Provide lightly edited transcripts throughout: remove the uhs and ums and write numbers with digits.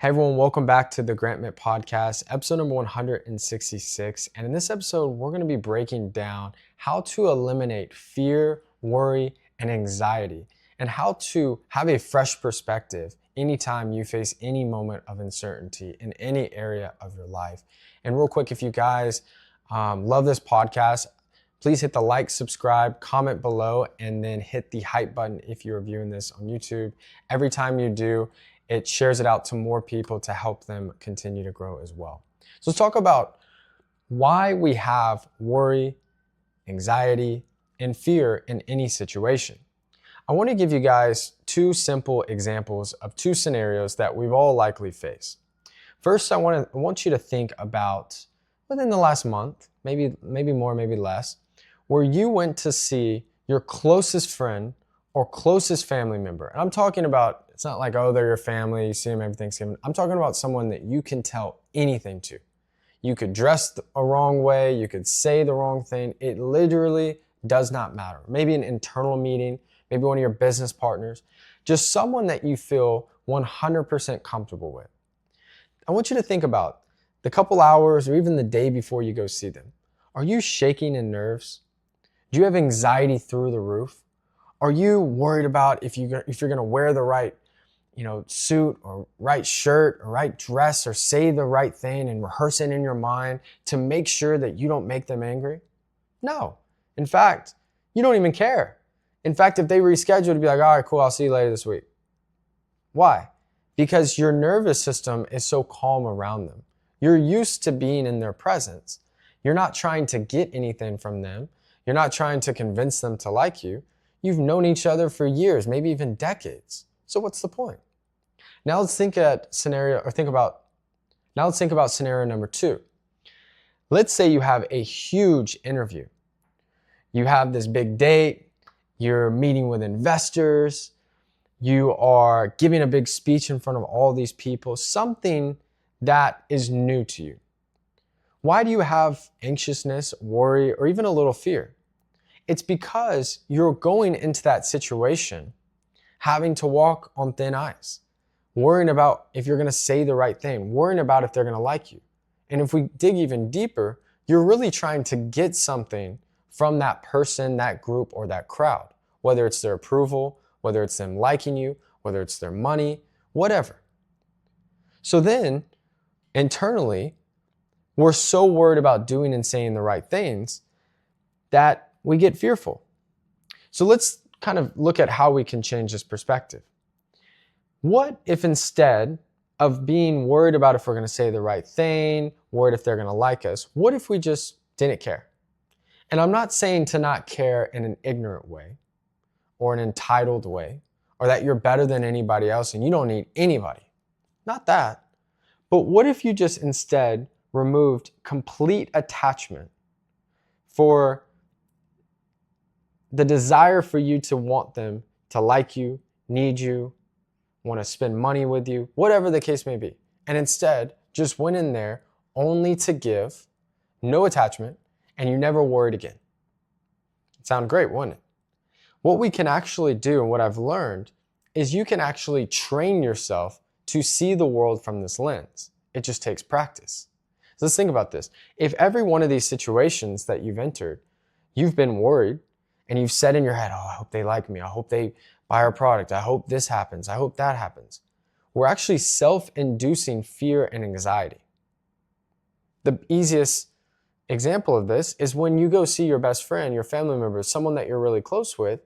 Hey everyone, welcome back to the Mitt podcast, episode number 166. And in this episode, we're going to be breaking down how to eliminate fear, worry, and anxiety, and how to have a fresh perspective anytime you face any moment of uncertainty in any area of your life. And real quick, if you guys love this podcast, please hit the like, subscribe, comment below, and then hit the hype button if you're viewing this on YouTube. Every time you do, it shares it out to more people to help them continue to grow as well. So let's talk about why we have worry, anxiety, and fear in any situation. I want to give you guys two simple examples of two scenarios that we've all likely faced. First, I want you to think about within the last month, maybe more, maybe less, where you went to see your closest friend or closest family member. And I'm talking about, it's not like, oh, they're your family, you see them every Thanksgiving. I'm talking about someone that you can tell anything to. You could dress a wrong way, you could say the wrong thing. It literally does not matter. Maybe an internal meeting, maybe one of your business partners, just someone that you feel 100% comfortable with. I want you to think about the couple hours or even the day before you go see them. Are you shaking in nerves? Do you have anxiety through the roof? Are you worried about if you're going to wear the right, suit or right shirt or right dress or say the right thing and rehearse it in your mind to make sure that you don't make them angry? No. In fact, you don't even care. In fact, if they reschedule, to be like, all right, cool, I'll see you later this week. Why? Because your nervous system is so calm around them. You're used to being in their presence. You're not trying to get anything from them. You're not trying to convince them to like you. You've known each other for years, maybe even decades. So what's the point? Now let's think about scenario number two. Let's say you have a huge interview. You have this big date, you're meeting with investors, you are giving a big speech in front of all these people, something that is new to you. Why do you have anxiousness, worry, or even a little fear? It's because you're going into that situation having to walk on thin ice, worrying about if you're going to say the right thing, worrying about if they're going to like you. And if we dig even deeper, you're really trying to get something from that person, that group, or that crowd, whether it's their approval, whether it's them liking you, whether it's their money, whatever. So then, internally, we're so worried about doing and saying the right things that we get fearful. So let's kind of look at how we can change this perspective. What if instead of being worried about if we're going to say the right thing, worried if they're going to like us, what if we just didn't care? And I'm not saying to not care in an ignorant way or an entitled way, or that you're better than anybody else and you don't need anybody. Not that. But what if you just instead removed complete attachment for the desire for you to want them to like you, need you, want to spend money with you, whatever the case may be. And instead, just went in there only to give, no attachment, and you never worried again. It sounded great, wouldn't it? What we can actually do, and what I've learned, is you can actually train yourself to see the world from this lens. It just takes practice. So let's think about this. If every one of these situations that you've entered, you've been worried, and you've said in your head, oh, I hope they like me. I hope they buy our product. I hope this happens. I hope that happens. We're actually self-inducing fear and anxiety. The easiest example of this is when you go see your best friend, your family member, someone that you're really close with,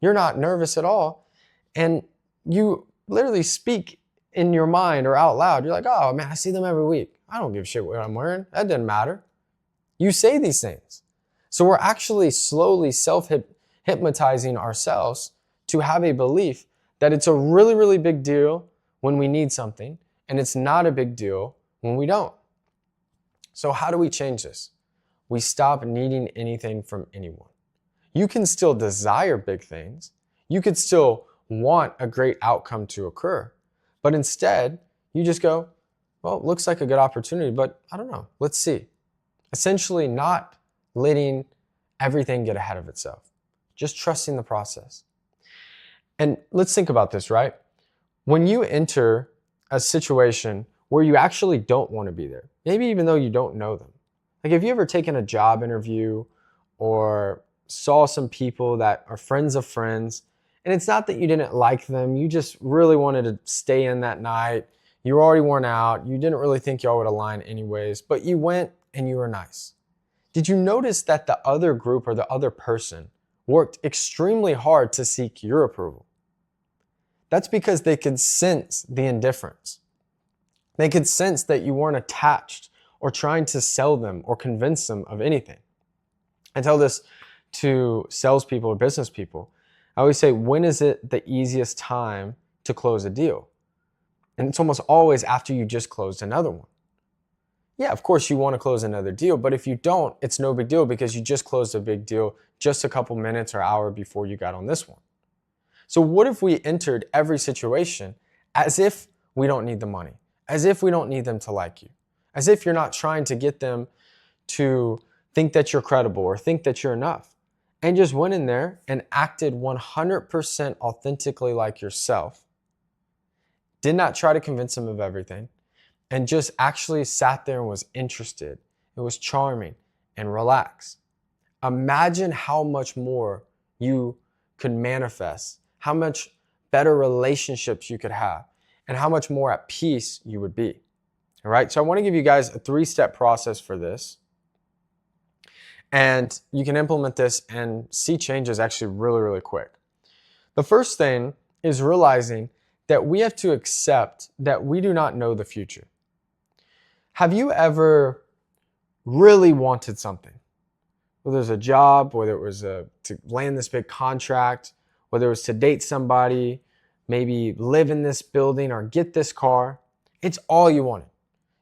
you're not nervous at all. And you literally speak in your mind or out loud. You're like, oh man, I see them every week. I don't give a shit what I'm wearing. That doesn't matter. You say these things. So we're actually slowly self-hypnotizing ourselves to have a belief that it's a really, really big deal when we need something, and it's not a big deal when we don't. So how do we change this? We stop needing anything from anyone. You can still desire big things. You could still want a great outcome to occur, but instead you just go, well, it looks like a good opportunity, but I don't know. Let's see. Essentially not letting everything get ahead of itself. Just trusting the process. And let's think about this, right? When you enter a situation where you actually don't want to be there, maybe even though you don't know them. Like, have you ever taken a job interview or saw some people that are friends of friends, and it's not that you didn't like them, you just really wanted to stay in that night, you were already worn out, you didn't really think y'all would align anyways, but you went and you were nice. Did you notice that the other group or the other person worked extremely hard to seek your approval? That's because they could sense the indifference. They could sense that you weren't attached or trying to sell them or convince them of anything. I tell this to salespeople or business people. I always say, when is it the easiest time to close a deal? And it's almost always after you just closed another one. Yeah, of course you want to close another deal, but if you don't, it's no big deal because you just closed a big deal just a couple minutes or hour before you got on this one. So what if we entered every situation as if we don't need the money, as if we don't need them to like you, as if you're not trying to get them to think that you're credible or think that you're enough, and just went in there and acted 100% authentically like yourself, did not try to convince them of everything, and just actually sat there and was interested. It was charming and relaxed. Imagine how much more you could manifest, how much better relationships you could have, and how much more at peace you would be. All right, so I want to give you guys a 3-step process for this. And you can implement this and see changes actually really, really quick. The first thing is realizing that we have to accept that we do not know the future. Have you ever really wanted something? Whether it was a job, whether it was to land this big contract, whether it was to date somebody, maybe live in this building or get this car. It's all you wanted.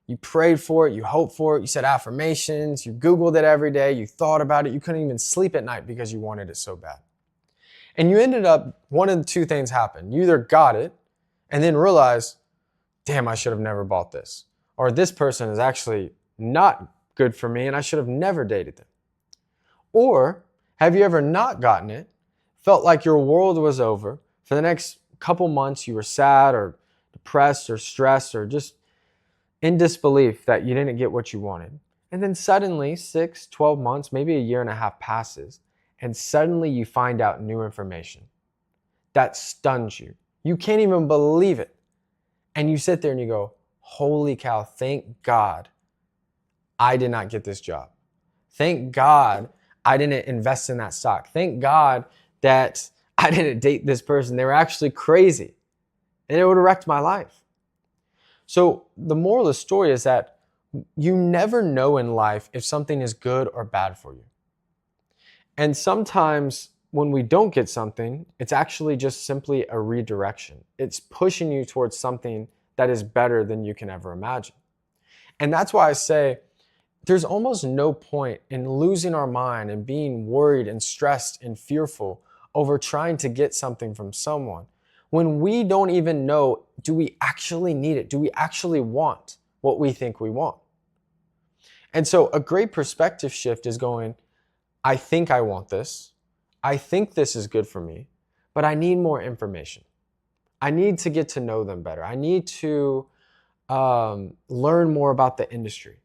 You prayed for it, you hoped for it, you said affirmations, you Googled it every day, you thought about it, you couldn't even sleep at night because you wanted it so bad. And you ended up, one of the two things happened. You either got it and then realized, damn, I should have never bought this. Or this person is actually not good for me and I should have never dated them. Or have you ever not gotten it, felt like your world was over, for the next couple months you were sad or depressed or stressed or just in disbelief that you didn't get what you wanted. And then suddenly 6, 12 months, maybe a year and a half passes, and suddenly you find out new information that stuns you. You can't even believe it. And you sit there and you go, holy cow, thank God I did not get this job. Thank God I didn't invest in that stock. Thank God that I didn't date this person. They were actually crazy. And it would have wrecked my life. So the moral of the story is that you never know in life if something is good or bad for you. And sometimes when we don't get something, it's actually just simply a redirection. It's pushing you towards something that is better than you can ever imagine. And that's why I say there's almost no point in losing our mind and being worried and stressed and fearful over trying to get something from someone when we don't even know, do we actually need it? Do we actually want what we think we want? And so a great perspective shift is going, I think I want this. I think this is good for me, but I need more information. I need to get to know them better. I need to learn more about the industry.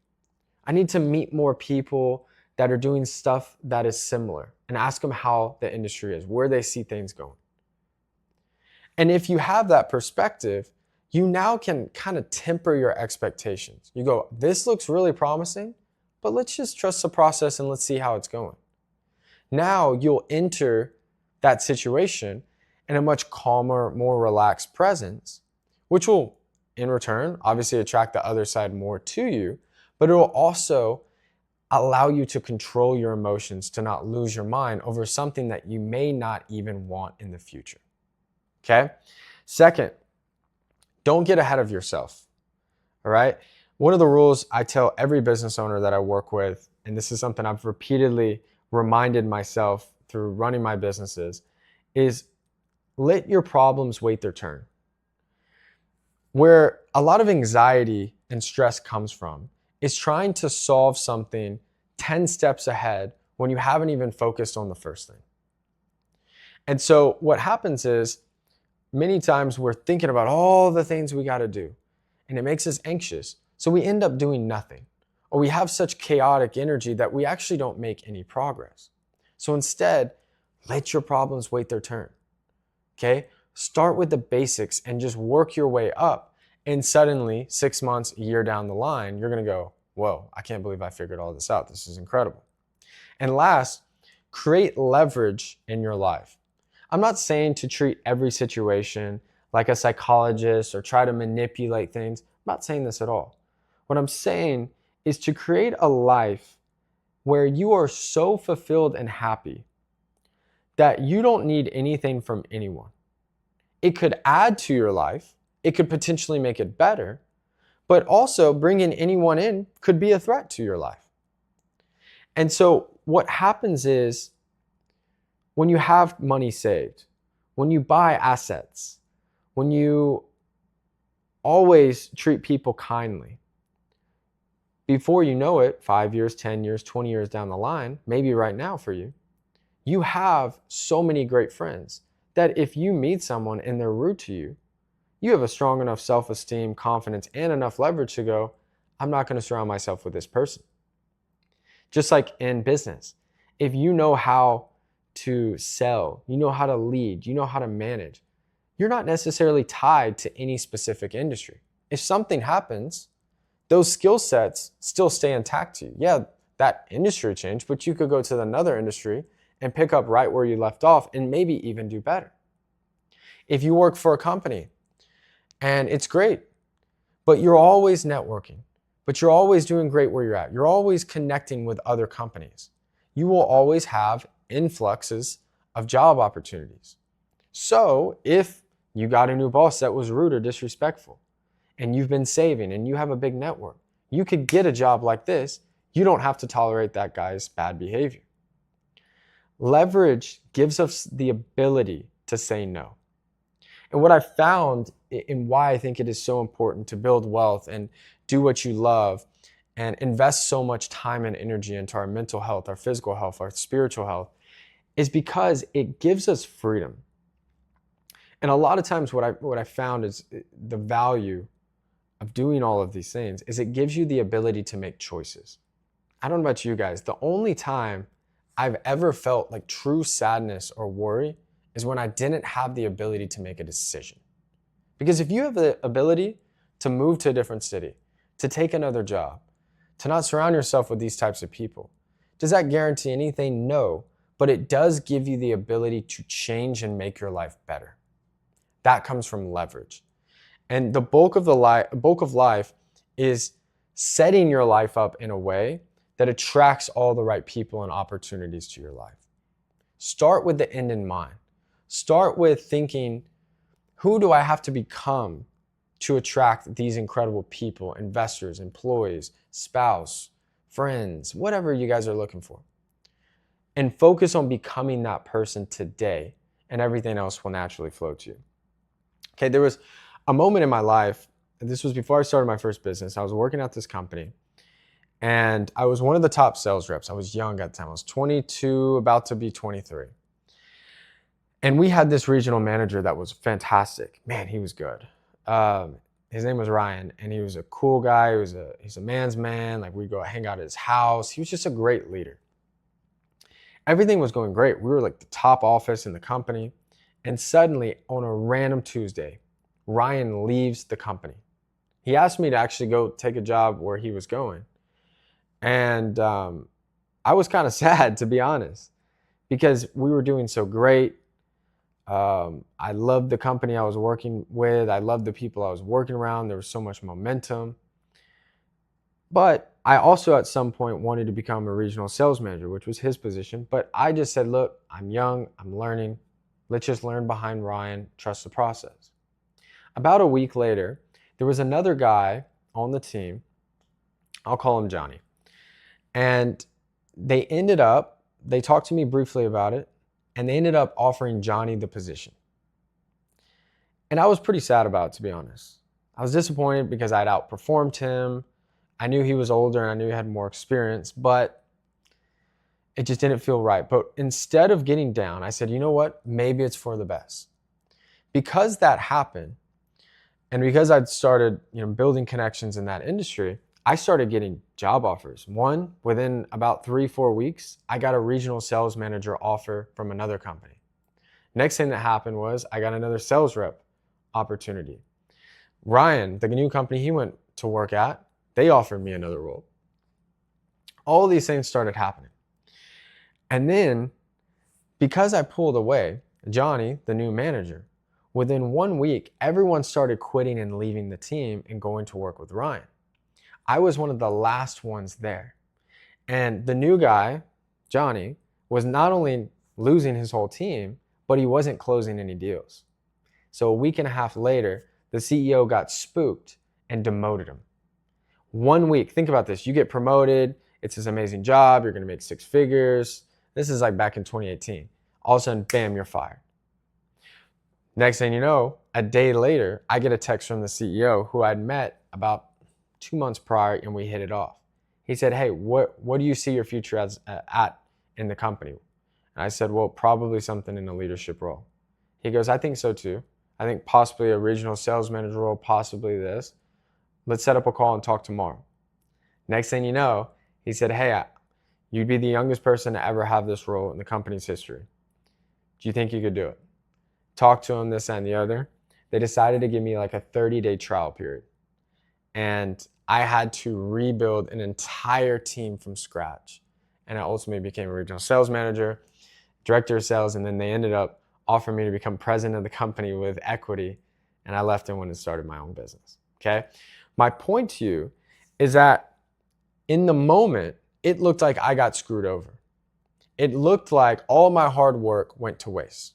I need to meet more people that are doing stuff that is similar and ask them how the industry is, where they see things going. And if you have that perspective, you now can kind of temper your expectations. You go, this looks really promising, but let's just trust the process and let's see how it's going. Now you'll enter that situation in a much calmer, more relaxed presence, which will, in return, obviously attract the other side more to you, but it will also allow you to control your emotions, to not lose your mind over something that you may not even want in the future. Okay? Second, don't get ahead of yourself. All right? One of the rules I tell every business owner that I work with, and this is something I've repeatedly reminded myself through running my businesses, is let your problems wait their turn. Where a lot of anxiety and stress comes from is trying to solve something 10 steps ahead when you haven't even focused on the first thing. And so what happens is many times we're thinking about all the things we got to do. and it makes us anxious. So we end up doing nothing, or we have such chaotic energy that we actually don't make any progress. So instead, let your problems wait their turn. Okay? Start with the basics and just work your way up. And suddenly, 6 months, a year down the line, you're going to go, whoa, I can't believe I figured all this out. This is incredible. And last, create leverage in your life. I'm not saying to treat every situation like a psychologist or try to manipulate things. I'm not saying this at all. What I'm saying is to create a life where you are so fulfilled and happy that you don't need anything from anyone. It could add to your life. It could potentially make it better, but also bringing anyone in could be a threat to your life. And so what happens is when you have money saved, when you buy assets, when you always treat people kindly, before you know it, 5 years, 10 years, 20 years down the line, maybe right now for you, you have so many great friends that if you meet someone and they're rude to you, you have a strong enough self-esteem, confidence, and enough leverage to go, I'm not going to surround myself with this person. Just like in business, if you know how to sell, you know how to lead, you know how to manage, you're not necessarily tied to any specific industry. If something happens, those skill sets still stay intact to you. Yeah, that industry changed, but you could go to another industry and pick up right where you left off and maybe even do better. If you work for a company and it's great, but you're always networking, but you're always doing great where you're at, you're always connecting with other companies, you will always have influxes of job opportunities. So if you got a new boss that was rude or disrespectful, and you've been saving and you have a big network, you could get a job like this. You don't have to tolerate that guy's bad behavior. Leverage gives us the ability to say no. And what I found and why I think it is so important to build wealth and do what you love and invest so much time and energy into our mental health, our physical health, our spiritual health, is because it gives us freedom. And a lot of times what I found is the value of doing all of these things is it gives you the ability to make choices. I don't know about you guys, the only time I've ever felt like true sadness or worry is when I didn't have the ability to make a decision. Because if you have the ability to move to a different city, to take another job, to not surround yourself with these types of people, does that guarantee anything? No, but it does give you the ability to change and make your life better. That comes from leverage. And the bulk of life is setting your life up in a way that attracts all the right people and opportunities to your life. Start with the end in mind. Start with thinking, who do I have to become to attract these incredible people, investors, employees, spouse, friends, whatever you guys are looking for. And focus on becoming that person today, and everything else will naturally flow to you. Okay, there was a moment in my life, and this was before I started my first business. I was working at this company, and I was one of the top sales reps. I was young at the time. I was 22, about to be 23. And we had this regional manager that was fantastic. Man, he was good. His name was Ryan, and he was a cool guy. He's a man's man. Like, we'd go hang out at his house. He was just a great leader. Everything was going great. We were like the top office in the company. And suddenly, on a random Tuesday, Ryan leaves the company. He asked me to actually go take a job where he was going. And I was kind of sad, to be honest, because we were doing so great. I loved the company I was working with. I loved the people I was working around. There was so much momentum. But I also at some point wanted to become a regional sales manager, which was his position. But I just said, look, I'm young, I'm learning. Let's just learn behind Ryan, trust the process. About a week later, there was another guy on the team. I'll call him Johnny. And they talked to me briefly about it, and they ended up offering Johnny the position. And I was pretty sad about it, to be honest. I was disappointed because I'd outperformed him. I knew he was older and I knew he had more experience, but it just didn't feel right. But instead of getting down, I said, you know what? Maybe it's for the best. Because that happened, And because I'd started, building connections in that industry, I started getting job offers. One, within about 3-4 weeks, I got a regional sales manager offer from another company. Next thing that happened was I got another sales rep opportunity. Ryan, the new company he went to work at, they offered me another role. All of these things started happening. And then, because I pulled away, Johnny, the new manager, within 1 week, everyone started quitting and leaving the team and going to work with Ryan. I was one of the last ones there. And the new guy, Johnny, was not only losing his whole team, but he wasn't closing any deals. So a week and a half later, the CEO got spooked and demoted him. 1 week, think about this. You get promoted, it's this amazing job, you're gonna make 6 figures. This is like back in 2018. All of a sudden, bam, you're fired. Next thing you know, a day later, I get a text from the CEO who I'd met about 2 months prior and we hit it off. He said, hey, what do you see your future as at in the company? And I said, well, probably something in a leadership role. He goes, I think so too. I think possibly a regional sales manager role, possibly this. Let's set up a call and talk tomorrow. Next thing you know, he said, hey, you'd be the youngest person to ever have this role in the company's history. Do you think you could do it? Talk to him, this and the other. They decided to give me like a 30-day trial period. And I had to rebuild an entire team from scratch. And I ultimately became a regional sales manager, director of sales, and then they ended up offering me to become president of the company with equity. And I left and went and started my own business, okay? My point to you is that in the moment, it looked like I got screwed over. It looked like all my hard work went to waste.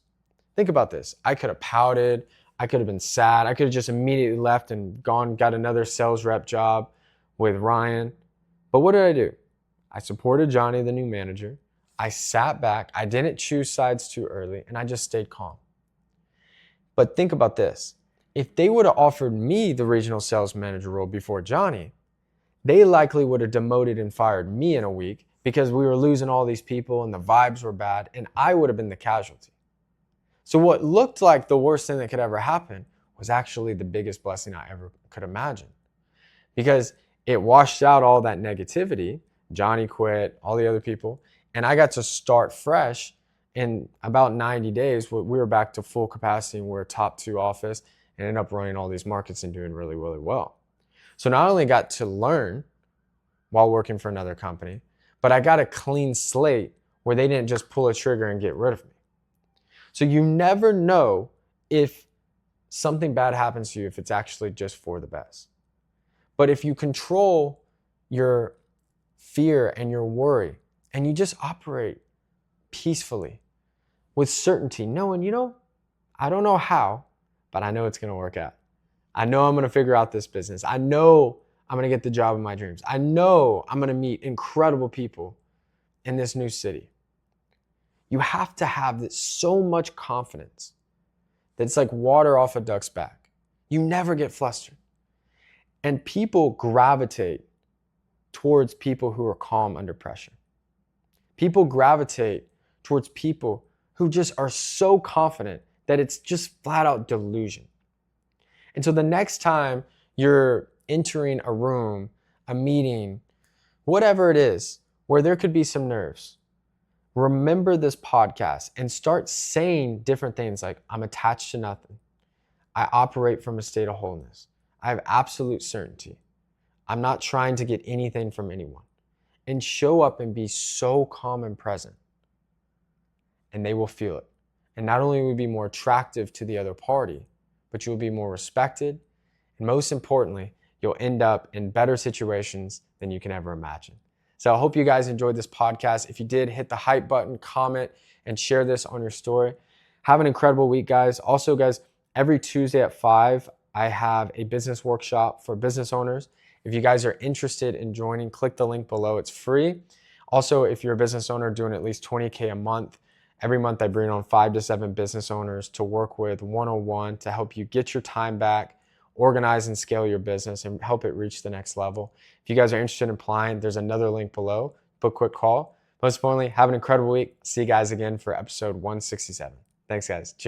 Think about this. I could have pouted. I could have been sad. I could have just immediately left and got another sales rep job with Ryan. But what did I do? I supported Johnny, the new manager. I sat back. I didn't choose sides too early, and I just stayed calm. But think about this. If they would have offered me the regional sales manager role before Johnny, they likely would have demoted and fired me in a week because we were losing all these people and the vibes were bad, and I would have been the casualty. So what looked like the worst thing that could ever happen was actually the biggest blessing I ever could imagine, because it washed out all that negativity. Johnny quit, all the other people, and I got to start fresh. In about 90 days, we were back to full capacity and we're a top 2 office and ended up running all these markets and doing really, really well. So not only got to learn while working for another company, but I got a clean slate where they didn't just pull a trigger and get rid of me. So you never know if something bad happens to you, if it's actually just for the best. But if you control your fear and your worry, and you just operate peacefully with certainty, knowing, I don't know how, but I know it's going to work out. I know I'm going to figure out this business. I know I'm going to get the job of my dreams. I know I'm going to meet incredible people in this new city. You have to have this so much confidence that it's like water off a duck's back. You never get flustered. And people gravitate towards people who are calm under pressure. People gravitate towards people who just are so confident that it's just flat out delusion. And so the next time you're entering a room, a meeting, whatever it is, where there could be some nerves, remember this podcast and start saying different things like, I'm attached to nothing. I operate from a state of wholeness. I have absolute certainty. I'm not trying to get anything from anyone. And show up and be so calm and present. And they will feel it. And not only will you be more attractive to the other party, but you'll be more respected. And most importantly, you'll end up in better situations than you can ever imagine. So I hope you guys enjoyed this podcast. If you did, hit the hype button, comment, and share this on your story. Have an incredible week, guys. Also, guys, every Tuesday at 5, I have a business workshop for business owners. If you guys are interested in joining, click the link below. It's free. Also, if you're a business owner doing at least $20K a month, every month I bring on 5 to 7 business owners to work with one-on-one to help you get your time back, organize and scale your business, and help it reach the next level. If you guys are interested in applying, there's another link below. Book a quick call. Most importantly, have an incredible week. See you guys again for episode 167. Thanks, guys. Cheers.